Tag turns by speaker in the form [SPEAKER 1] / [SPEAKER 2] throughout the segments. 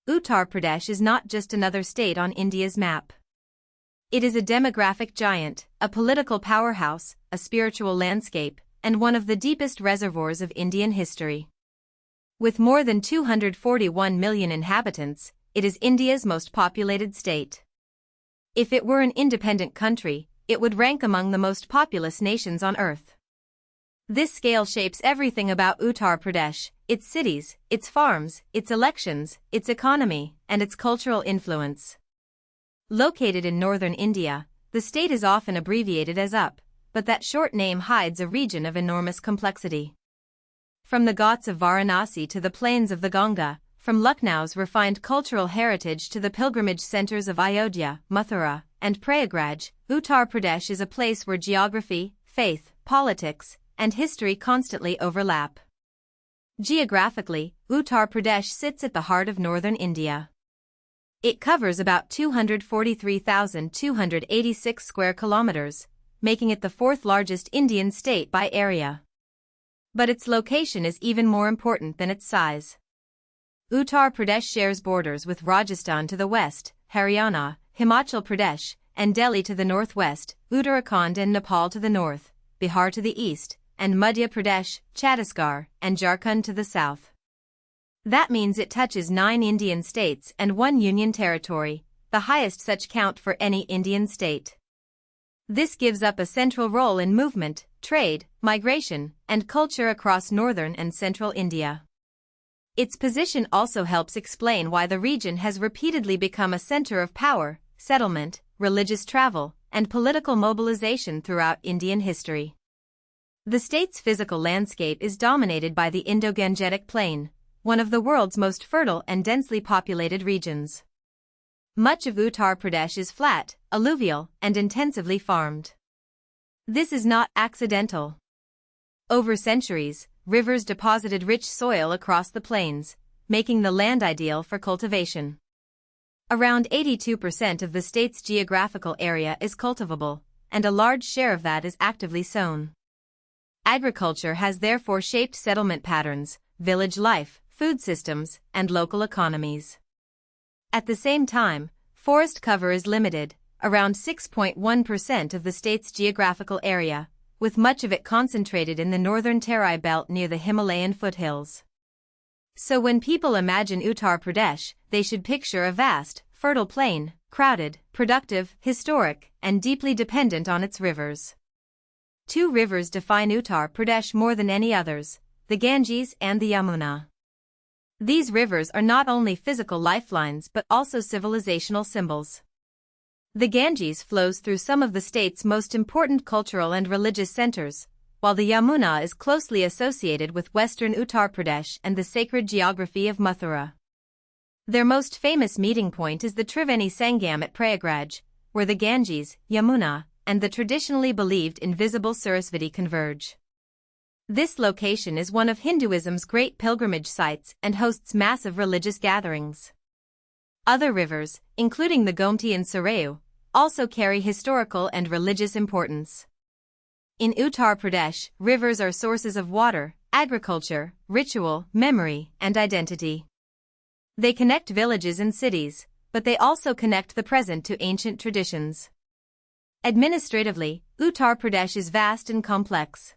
[SPEAKER 1] Uttar Pradesh is not just another state on India's map. It is a demographic giant, a political powerhouse, a spiritual landscape, and one of the deepest reservoirs of Indian history. With more than 241 million inhabitants, it is India's most populated state. If it were an independent country, it would rank among the most populous nations on earth. This scale shapes everything about Uttar Pradesh: its cities, its farms, its elections, its economy, and its cultural influence. Located in northern India, the state is often abbreviated as UP, but that short name hides a region of enormous complexity. From the Ghats of Varanasi to the plains of the Ganga, from Lucknow's refined cultural heritage to the pilgrimage centers of Ayodhya, Mathura, and Prayagraj, Uttar Pradesh is a place where geography, faith, politics, and history constantly overlap. Geographically, Uttar Pradesh sits at the heart of northern India. It covers about 243,286 square kilometers, making it the fourth largest Indian state by area. But its location is even more important than its size. Uttar Pradesh shares borders with Rajasthan to the west, Haryana, Himachal Pradesh, and Delhi to the northwest, Uttarakhand and Nepal to the north, Bihar to the east, and Madhya Pradesh, Chhattisgarh, and Jharkhand to the south. That means it touches 9 Indian states and 1 union territory, the highest such count for any Indian state. This gives up a central role in movement, trade, migration, and culture across northern and central India. Its position also helps explain why the region has repeatedly become a center of power, settlement, religious travel, and political mobilization throughout Indian history. The state's physical landscape is dominated by the Indo-Gangetic Plain, one of the world's most fertile and densely populated regions. Much of Uttar Pradesh is flat, alluvial, and intensively farmed. This is not accidental. Over centuries, rivers deposited rich soil across the plains, making the land ideal for cultivation. Around 82% of the state's geographical area is cultivable, and a large share of that is actively sown. Agriculture has therefore shaped settlement patterns, village life, food systems, and local economies. At the same time, forest cover is limited, around 6.1% of the state's geographical area, with much of it concentrated in the northern Terai belt near the Himalayan foothills. So when people imagine Uttar Pradesh, they should picture a vast, fertile plain, crowded, productive, historic, and deeply dependent on its rivers. 2 rivers define Uttar Pradesh more than any others, the Ganges and the Yamuna. These rivers are not only physical lifelines but also civilizational symbols. The Ganges flows through some of the state's most important cultural and religious centers, while the Yamuna is closely associated with western Uttar Pradesh and the sacred geography of Mathura. Their most famous meeting point is the Triveni Sangam at Prayagraj, where the Ganges, Yamuna, and the traditionally believed invisible Sarasvati converge. This location is one of Hinduism's great pilgrimage sites and hosts massive religious gatherings. Other rivers, including the Gomti and Sarayu, also carry historical and religious importance. In Uttar Pradesh, rivers are sources of water, agriculture, ritual, memory, and identity. They connect villages and cities, but they also connect the present to ancient traditions. Administratively, Uttar Pradesh is vast and complex.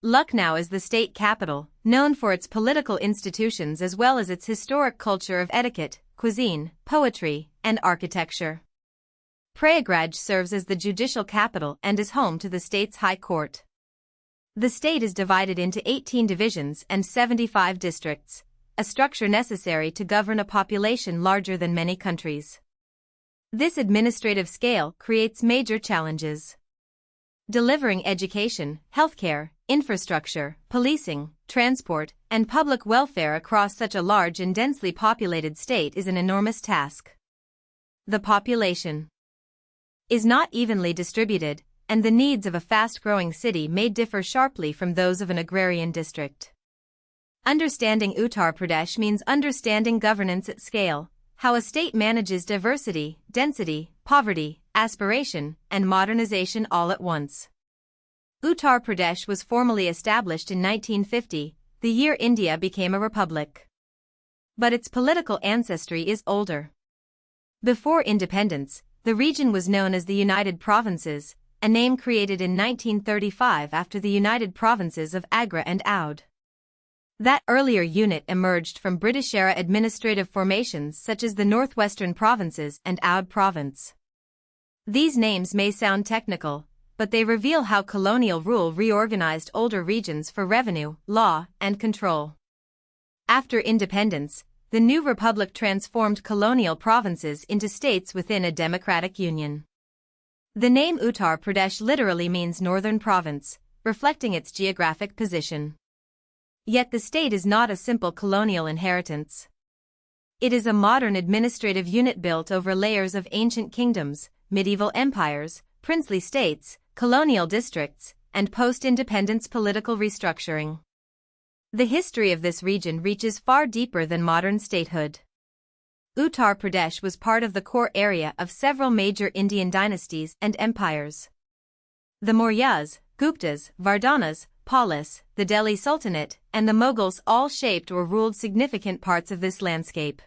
[SPEAKER 1] Lucknow is the state capital, known for its political institutions as well as its historic culture of etiquette, cuisine, poetry, and architecture. Prayagraj serves as the judicial capital and is home to the state's high court. The state is divided into 18 divisions and 75 districts, a structure necessary to govern a population larger than many countries. This administrative scale creates major challenges. Delivering education, healthcare, infrastructure, policing, transport, and public welfare across such a large and densely populated state is an enormous task. The population is not evenly distributed, and the needs of a fast-growing city may differ sharply from those of an agrarian district. Understanding Uttar Pradesh means understanding governance at scale, how a state manages diversity, density, poverty, aspiration, and modernization all at once. Uttar Pradesh was formally established in 1950, the year India became a republic. But its political ancestry is older. Before independence, the region was known as the United Provinces, a name created in 1935 after the United Provinces of Agra and Oudh. That earlier unit emerged from British-era administrative formations such as the Northwestern Provinces and Oudh Province. These names may sound technical, but they reveal how colonial rule reorganized older regions for revenue, law, and control. After independence, the new republic transformed colonial provinces into states within a democratic union. The name Uttar Pradesh literally means northern province, reflecting its geographic position. Yet the state is not a simple colonial inheritance. It is a modern administrative unit built over layers of ancient kingdoms, medieval empires, princely states, colonial districts, and post-independence political restructuring. The history of this region reaches far deeper than modern statehood. Uttar Pradesh was part of the core area of several major Indian dynasties and empires. The Mauryas, Guptas, Vardhanas, Paulas, the Delhi Sultanate, and the Mughals all shaped or ruled significant parts of this landscape.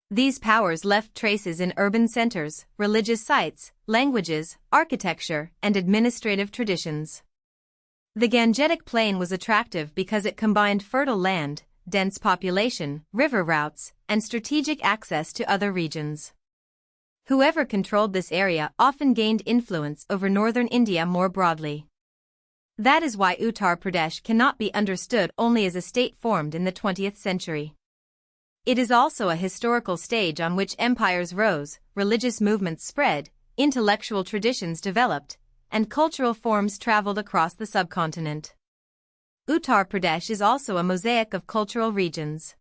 [SPEAKER 1] These powers left traces in urban centers, religious sites, languages, architecture, and administrative traditions. The Gangetic Plain was attractive because it combined fertile land, dense population, river routes, and strategic access to other regions. Whoever controlled this area often gained influence over northern India more broadly. That is why Uttar Pradesh cannot be understood only as a state formed in the 20th century. It is also a historical stage on which empires rose, religious movements spread, intellectual traditions developed, and cultural forms traveled across the subcontinent. Uttar Pradesh is also a mosaic of cultural regions.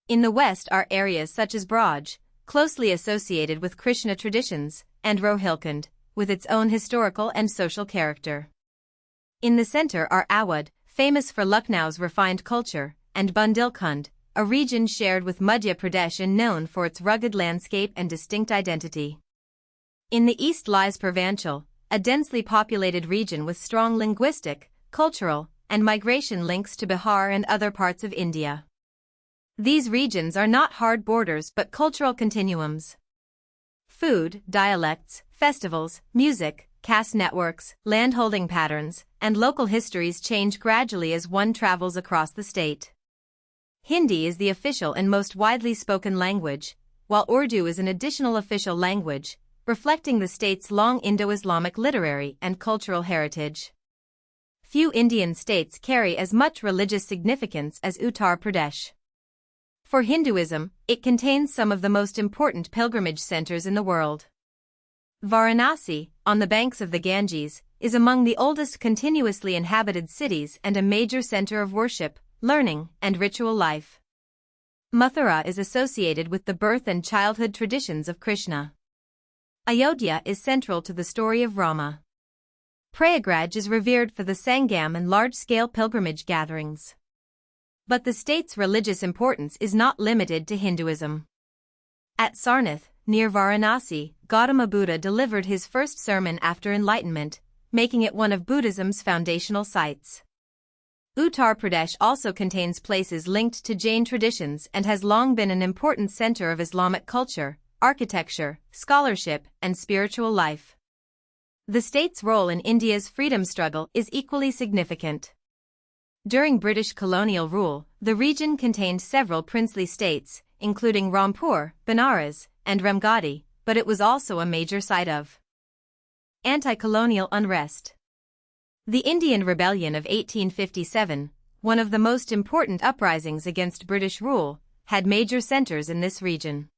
[SPEAKER 1] In the west are areas such as Braj, closely associated with Krishna traditions, and Rohilkhand, with its own historical and social character. In the center are Awadh, famous for Lucknow's refined culture, and Bundelkhand, a region shared with Madhya Pradesh and known for its rugged landscape and distinct identity. In the east lies Purvanchal, a densely populated region with strong linguistic, cultural, and migration links to Bihar and other parts of India. These regions are not hard borders but cultural continuums. Food, dialects, festivals, music, caste networks, landholding patterns, and local histories change gradually as one travels across the state. Hindi is the official and most widely spoken language, while Urdu is an additional official language, reflecting the state's long Indo-Islamic literary and cultural heritage. Few Indian states carry as much religious significance as Uttar Pradesh. For Hinduism, it contains some of the most important pilgrimage centers in the world. Varanasi, on the banks of the Ganges, is among the oldest continuously inhabited cities and a major center of worship, learning, and ritual life. Mathura is associated with the birth and childhood traditions of Krishna. Ayodhya is central to the story of Rama. Prayagraj is revered for the Sangam and large-scale pilgrimage gatherings. But the state's religious importance is not limited to Hinduism. At Sarnath, near Varanasi, Gautama Buddha delivered his first sermon after enlightenment, making it one of Buddhism's foundational sites. Uttar Pradesh also contains places linked to Jain traditions and has long been an important center of Islamic culture, architecture, scholarship, and spiritual life. The state's role in India's freedom struggle is equally significant. During British colonial rule, the region contained several princely states, including Rampur, Benares, and Ramgarhi, but it was also a major site of anti-colonial unrest. The Indian Rebellion of 1857, one of the most important uprisings against British rule, had major centers in this region.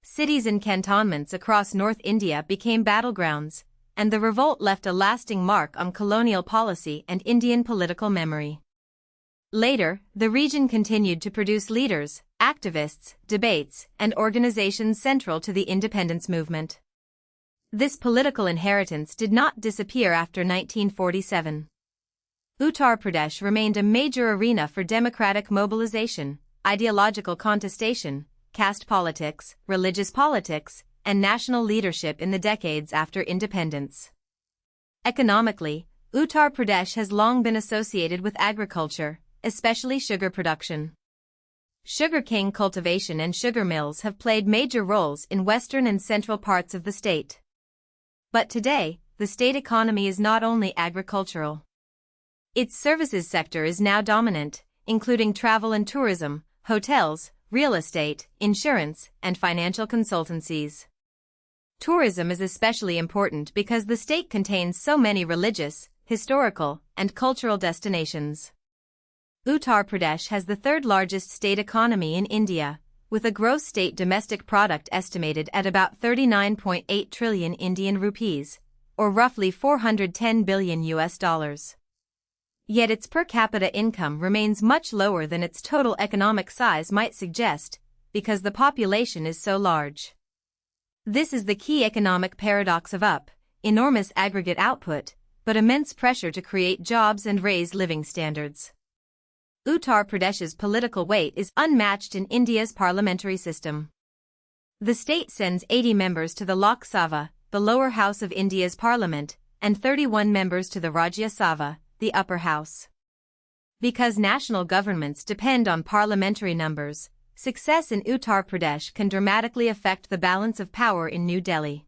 [SPEAKER 1] Cities and cantonments across North India became battlegrounds, and the revolt left a lasting mark on colonial policy and Indian political memory. Later, the region continued to produce leaders, activists, debates, and organizations central to the independence movement. This political inheritance did not disappear after 1947. Uttar Pradesh remained a major arena for democratic mobilization, ideological contestation, caste politics, religious politics, and national leadership in the decades after independence. Economically, Uttar Pradesh has long been associated with agriculture, especially sugar production. sugarcane cultivation and sugar mills have played major roles in western and central parts of the state. But today, the state economy is not only agricultural. Its services sector is now dominant, including travel and tourism, hotels, real estate, insurance, and financial consultancies. Tourism is especially important because the state contains so many religious, historical, and cultural destinations. Uttar Pradesh has the third largest state economy in India, with a gross state domestic product estimated at about 39.8 trillion Indian rupees, or roughly $410 billion. Yet its per capita income remains much lower than its total economic size might suggest, because the population is so large. This is the key economic paradox of enormous aggregate output, but immense pressure to create jobs and raise living standards. Uttar Pradesh's political weight is unmatched in India's parliamentary system. The state sends 80 members to the Lok Sabha, the lower house of India's parliament, and 31 members to the Rajya Sabha, the upper house. Because national governments depend on parliamentary numbers, success in Uttar Pradesh can dramatically affect the balance of power in New Delhi.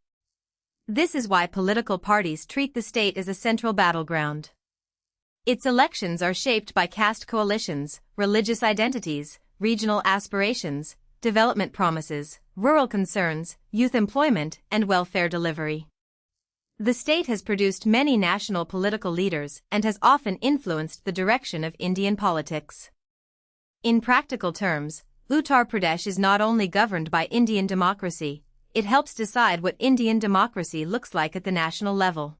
[SPEAKER 1] This is why political parties treat the state as a central battleground. Its elections are shaped by caste coalitions, religious identities, regional aspirations, development promises, rural concerns, youth employment, and welfare delivery. The state has produced many national political leaders and has often influenced the direction of Indian politics. In practical terms, Uttar Pradesh is not only governed by Indian democracy, it helps decide what Indian democracy looks like at the national level.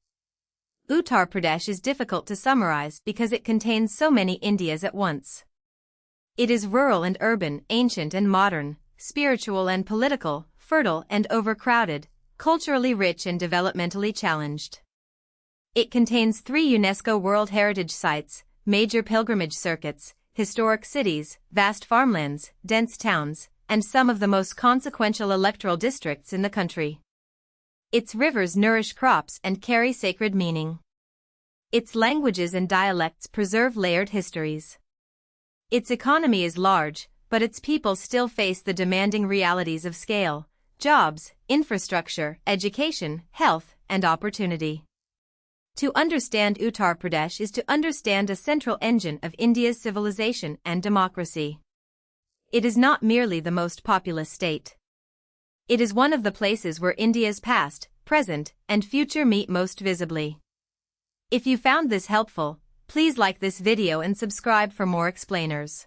[SPEAKER 1] Uttar Pradesh is difficult to summarize because it contains so many Indias at once. It is rural and urban, ancient and modern, spiritual and political, fertile and overcrowded, culturally rich and developmentally challenged. It contains 3 UNESCO World Heritage Sites, major pilgrimage circuits, historic cities, vast farmlands, dense towns, and some of the most consequential electoral districts in the country. Its rivers nourish crops and carry sacred meaning. Its languages and dialects preserve layered histories. Its economy is large, but its people still face the demanding realities of scale, jobs, infrastructure, education, health, and opportunity. To understand Uttar Pradesh is to understand a central engine of India's civilization and democracy. It is not merely the most populous state. It is one of the places where India's past, present, and future meet most visibly. If you found this helpful, please like this video and subscribe for more explainers.